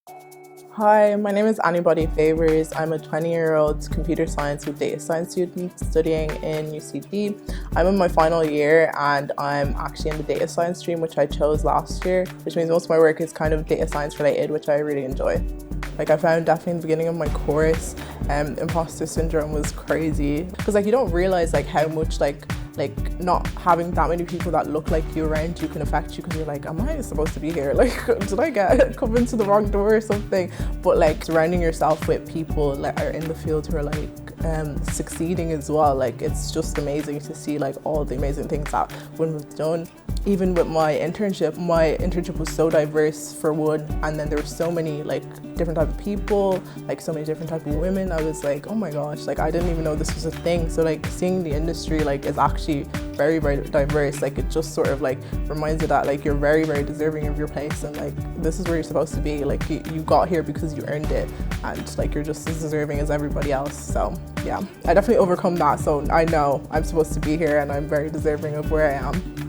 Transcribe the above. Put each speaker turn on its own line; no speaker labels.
Hi, my name is BODE-FAVORS. I'm a 20-year-old computer science with data science student studying in UCD. I'm in my final year and I'm actually in the data science stream, which I chose last year, which means most of my work is kind of data science related, which I really enjoy. I found definitely in the beginning of my course, imposter syndrome was crazy because you don't realize how much not having that many people that look like you around you can affect you, because you're like, am I supposed to be here? Did I come into the wrong door or something? But surrounding yourself with people that are in the field who are succeeding as well, it's just amazing to see all the amazing things that women've done. Even with my internship was so diverse for one, and then there were so many different type of people, so many different type of women. I was like, oh my gosh, I didn't even know this was a thing. So seeing the industry is actually very, very diverse. It just sort of reminds you that you're very, very deserving of your place, and this is where you're supposed to be. You got here because you earned it, and you're just as deserving as everybody else. So yeah, I definitely overcome that. So I know I'm supposed to be here and I'm very deserving of where I am.